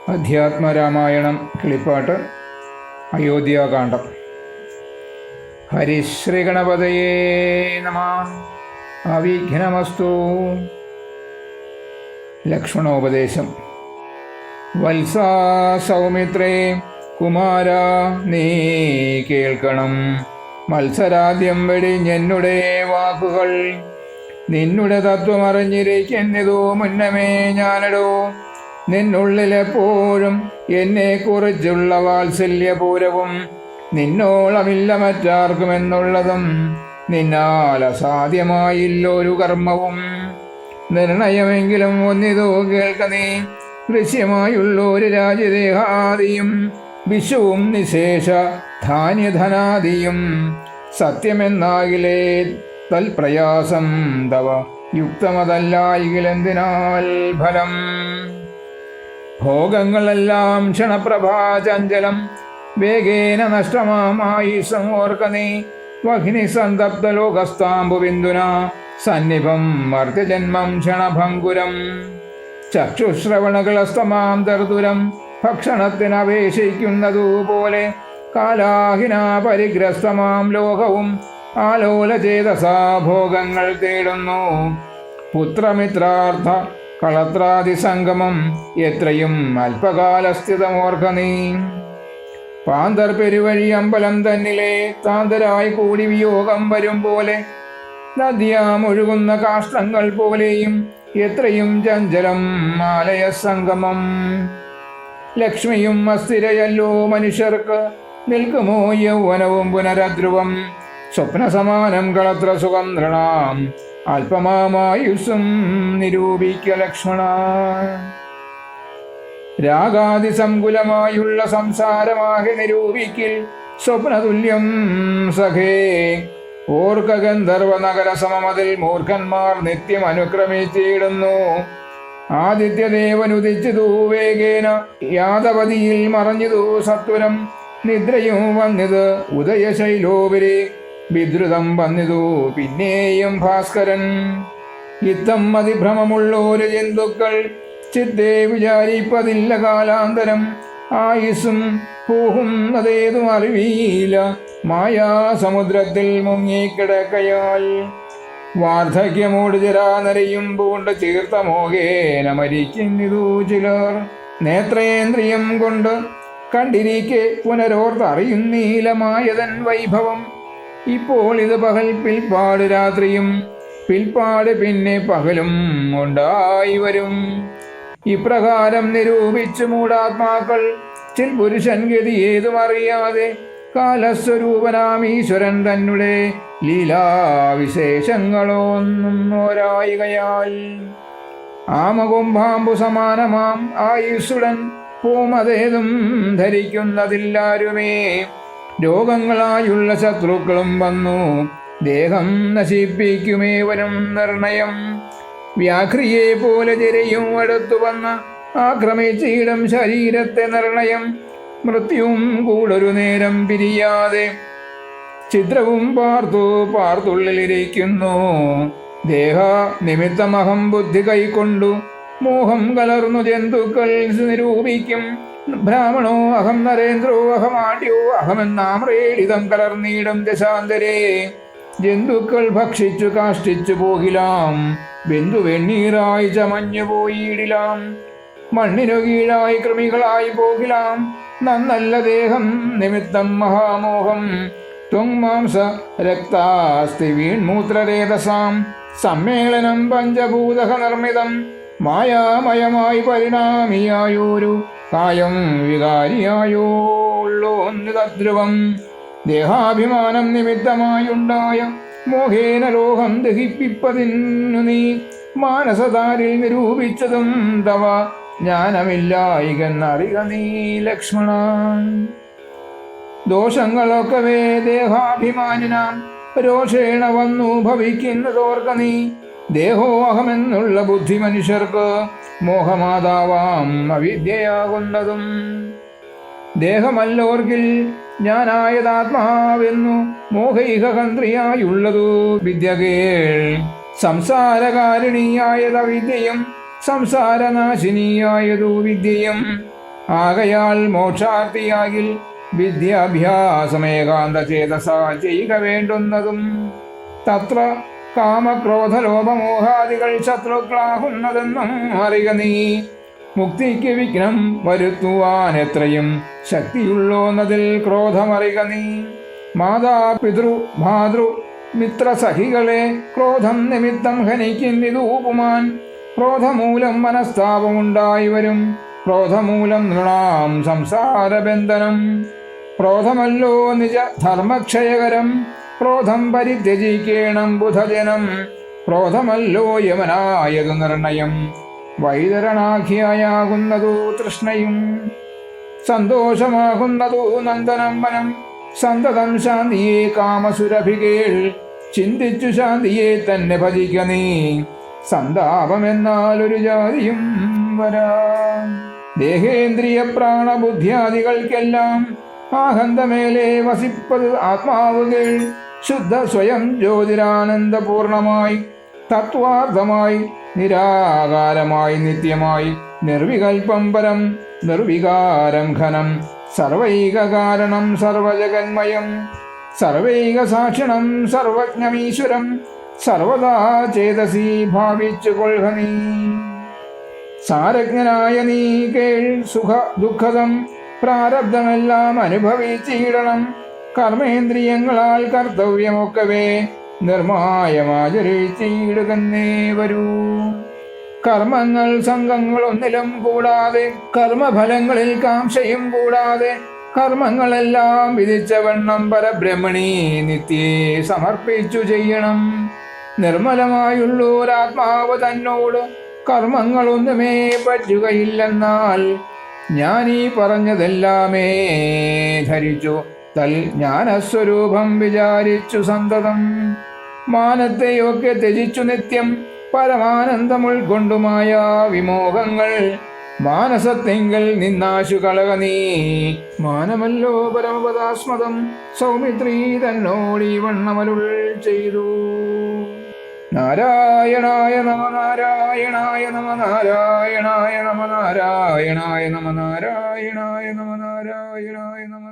അധ്യാത്മരാമായണം കിളിപ്പാട്ട് അയോധ്യാകാന്ഡം. ഹരിശ്രീഗണപതയേ നമഃ. അവിഘ്നമസ്തു. ലക്ഷ്മണോപദേശം. വത്സാ സൗമിത്രേ കുമാര നീ കേൾക്കണം, മത്സരാദ്യം വെടിഞ്ഞെന്നുടെ വാക്കുകൾ. നിന്നുടെ തത്വമറിഞ്ഞിരിക്കുന്നതോ മുന്നമേ ഞാനടോ. നിന്നുള്ളിലെപ്പോഴും എന്നെക്കുറിച്ചുള്ള വാത്സല്യപൂരവും നിന്നോളമില്ല മറ്റാർക്കുമെന്നുള്ളതും നിന്നാൽ അസാധ്യമായില്ലൊരു കർമ്മവും. നിർണയമെങ്കിലും ഒന്നിതോ കേൾക്ക നീ, ദൃശ്യമായുള്ളൊരു രാജ്യദേഹാദിയും വിശ്വവും നിശേഷ ധാന്യധനാദിയും സത്യമെന്നാകിലേ തൽപ്രയാസം തവ യുക്തമതല്ലായികിലെന്തിനാൽ ഫലം. ഭോഗങ്ങളെല്ലാം ക്ഷണപ്രഭാചഞ്ചലം, വേഗേന നഷ്ടമാമായി സമോർക്ക നീ. വഹ്നി സന്തപ്ത ലോകസ്താംബുബിന്ദുന സന്നിഭം മർത്യജന്മം ക്ഷണഭംഗുരം. ചക്ഷുശ്രവണകളസ്തമാം ദർദുരം ഭക്ഷണത്തിനപേക്ഷിക്കുന്നതുപോലെ കാലാഹിന പരിഗ്രസ്തമാം ലോകവും ആലോലചേതസാ ഭോഗങ്ങൾ തേടുന്നു. പുത്രമിത്രാർത്ഥ കളത്രാദിസംഗമം എത്രയും അല്പകാലസ്ഥിതമോർക്ക നീ. പാന്തർ പെരുവഴി അമ്പലം തന്നിലെ താന്തരായി കൂടി വിയോഗം വരും പോലെ നദിയാമൊഴുകുന്ന കാഷ്ടങ്ങൾ പോലെയും എത്രയും ചഞ്ചലം ആലയ സംഗമം. ലക്ഷ്മിയും അസ്ഥിരയല്ലോ മനുഷ്യർക്ക്, നിൽക്കുമോ യൗവനവും പുനരധ്രുവം. സ്വപ്നസമാനം കളത്ര സുഗന്ധൃണാം അല്പമായുസ്സും നിരൂപിക്ക ലക്ഷ്മണ. രാഗാതിസങ്കുലമായുള്ള സംസാരമാകെ നിരൂപിക്കിൽ സ്വപ്നതുല്യം സഖേ. ഓർക്ക ഗന്ധർവ നഗര സമമതിൽ മൂർഖന്മാർ നിത്യം അനുക്രമിച്ചിടുന്നു. ആദിത്യദേവനുദിച്ചിതു വേഗേന യാദവതിയിൽ മറഞ്ഞിതു സത്വരം. നിദ്രയും വന്നിത് ഉദയശൈലോപരി വിദ്രുതം വന്നിതു പിന്നെയും ഭാസ്കരൻ. ഇത്തം അതിഭ്രമമുള്ളോരു ജന്തുക്കൾ ചിത്തേ വിചാരിപ്പതില്ല കാലാന്തരം. ആയുസ്സും പോകുന്നതേതും അറിവീല മായാസമുദ്രത്തിൽ മുങ്ങിക്കിടക്കയാൽ. വാർദ്ധക്യമോട് ജരാനരയും പൂണ്ട് ചീർത്ത മോഹേന മരിക്കുന്നിതു ചിലർ. നേത്രേന്ദ്രിയം കൊണ്ട് കണ്ടിരിക്കെ പുനരോർത്തറിയുന്നീലമായതൻ വൈഭവം. ഇപ്പോൾ ഇത് പകൽ, പിൽപ്പാട് രാത്രിയും, പിൽപ്പാട് പിന്നെ പകലും ഉണ്ടായി വരും. ഇപ്രകാരം നിരൂപിച്ചു മൂഢാത്മാക്കൾ ചിൽ പുരുഷൻ ഗതി ഏതുമറിയാതെ കാലസ്വരൂപനാം ഈശ്വരൻ തന്നെ ലീലാവിശേഷങ്ങളൊന്നും ഓരായികയാൽ. ആമകുംഭാമ്പു സമാനമാം ആയുസ്സുടൻ പൂമതേതും ധരിക്കുന്നതില്ലാരുമേ. രോഗങ്ങളായുള്ള ശത്രുക്കളും വന്നു ദേഹം നശിപ്പിക്കുമേവനും നിർണയം. വ്യാഘ്രിയെ പോലെ ജരയും അടുത്തു വന്ന് ആക്രമിച്ചിടം ശരീരത്തെ നിർണയം. മൃത്യുവും കൂടൊരു നേരം പിരിയാതെ ചിത്രവും പാർത്തുള്ളിലിരിക്കുന്നു. ദേഹ നിമിത്തമഹം ബുദ്ധി കൈക്കൊണ്ടു മോഹം കലർന്നു ജന്തുക്കൾ നിരൂപിക്കും. ബ്രാഹ്മണോ അഹം നരേന്ദ്രോ അഹമാട്യോ അഹമെന്നാമ്രേടിതം കലർന്നീടം ദശാന്തരേ. ജന്തുക്കൾ ഭക്ഷിച്ചു കാഷ്ടിച്ചു പോകിലാം, ബന്ധു വെണ്ണീറായി ചമഞ്ഞു പോയിടിലാം. മണ്ണിനു കീഴായി കൃമികളായി പോകിലാം. നന്നല്ല ദേഹം നിമിത്തം മഹാമോഹം. ത്വങ്മാംസ രക്താസ്തി വീൺമൂത്രരേതസാം സമ്മേളനം പഞ്ചഭൂതക നിർമ്മിതം. മായാമയമായി പരിണാമിയായോരു കായം വികാരിയായോള്ളോന്നിതധ്രുവം. ദേഹാഭിമാനം നിമിത്തമായുണ്ടായ മോഹേന ലോകം ദഹിപ്പിപ്പതിന്നു നീ മാനസതാരിൽ നിരൂപിച്ചതും തവ ജ്ഞാനമില്ലായികെന്നറിക നീ ലക്ഷ്മണ. ദോഷങ്ങളൊക്കവേ ദേഹാഭിമാനിനാം രോഷേണ വന്നു ഭവിക്കുന്നതോർക്ക നീ. ദേഹോഹമെന്നുള്ള ബുദ്ധി മനുഷ്യർക്ക് മോഹമാതാവാം അവിദ്യയാകുന്നതും. ദേഹമല്ലോർക്കിൽ ഞാനായതാത്മാവെന്നു മോഹൈകകന്ത്രിയായുള്ളതു വിദ്യ കേൾ. സംസാരകാരിണിയായത വിദ്യയും സംസാരനാശിനിയായതു വിദ്യയും ആകയാൽ മോക്ഷാർത്ഥിയാകിൽ വിദ്യാഭ്യാസമേകാന്ത ചേതസ ചെയ്യുക വേണ്ടുന്നതും. തത്ര കാമക്രോധലോപമോഹാദികൾ ശത്രുക്കളാകുന്നതെന്നും അറിക നീ. മുക്തിക്ക് വിഘ്നം വരുത്തുവാൻ എത്രയും ശക്തിയുള്ളോന്നതിൽ ക്രോധമറിക നീ. മാതാപിതൃ ഭാതൃ മിത്രസഖികളെ ക്രോധം നിമിത്തം ഹനിക്കുന്നിതൂപുമാൻ. ക്രോധമൂലം മനസ്താപമുണ്ടായി വരും, ക്രോധമൂലം നൃണാം സംസാരബന്ധനം. ക്രോധമല്ലോ നിജ ധർമ്മക്ഷയകരം, ക്രോധം പരിത്യജിക്കേണം ബുധജനം. ക്രോധമല്ലോ യമനായതു നിർണയം, വൈതരണാഖ്യായാകുന്നതു തൃഷ്ണയും. സന്തോഷമാകുന്നതു നന്ദനം വനം, സന്തതം ശാന്തിയെ കാമസുരഭികേൾ. ചിന്തിച്ചു ശാന്തിയെ തന്നെ ഭജിക്ക നീ, സന്താപമെന്നാൽ ഒരു ജാതിയും വരാ. ദേഹേന്ദ്രിയ പ്രാണബുദ്ധ്യാദികൾക്കെല്ലാം ആഹന്തമേലെ വസിപ്പത് ആത്മാവുകൾ. ശുദ്ധ സ്വയം ജ്യോതിരാനന്ദപൂർണമായി, തത്വാർത്ഥമായി, നിരാകാരമായി, നിത്യമായി, നിർവികൽപം പരം, നിർവികാരം ഘനം, സർവൈക കാരണം സർവജഗന്മയം, സർവൈക സാക്ഷിണം സർവജ്ഞമീശ്വരം. സർവദാ ചേതസി ഭാവിച്ചു കൊള്ളുക നീ. സാരജ്ഞനായ നീ കേൾ സുഖ ദുഃഖദം, പ്രാരബ്ധമെല്ലാം അനുഭവിച്ചിടണം. കർമ്മേന്ദ്രിയങ്ങളാൽ കർത്തവ്യമൊക്കവേ നിർമായമാചരിച്ചിടുകന്നേ വരൂ. കർമ്മങ്ങൾ സംഘങ്ങളൊന്നിലും കൂടാതെ, കർമ്മഫലങ്ങളിൽ കാംക്ഷയും കൂടാതെ, കർമ്മങ്ങളെല്ലാം വിധിച്ചവണ്ണം പരബ്രഹ്മണി നിത്യേ സമർപ്പിച്ചു ചെയ്യണം. നിർമ്മലമായുള്ളൊരാത്മാവ് തന്നോട് കർമ്മങ്ങളൊന്നുമേ പറ്റുകയില്ലെന്നാൽ ഞാനീ പറഞ്ഞതെല്ലാമേ ധരിച്ചു തൽ ജ്ഞാനസ്വരൂപം വിചാരിച്ചു സന്തതം. മാനത്തെയൊക്കെ ത്യജിച്ചു നിത്യം പരമാനന്ദം ഉൾക്കൊണ്ടുമായ വിമോഹങ്ങൾ മാനസത്തിങ്കൽ നിന്നാശു കളക നീ. മാനമല്ലോ പരമപദാസ്മദം, സൗമിത്രീ തന്നോടീ വണ്ണമരുൾ ചെയ്തു. നാരായണായ നമ, നാരായണായ നമ, നാരായണായ നമ, നാരായണായ നമ, നാരായണായ നമ, നാരായണായ നമ.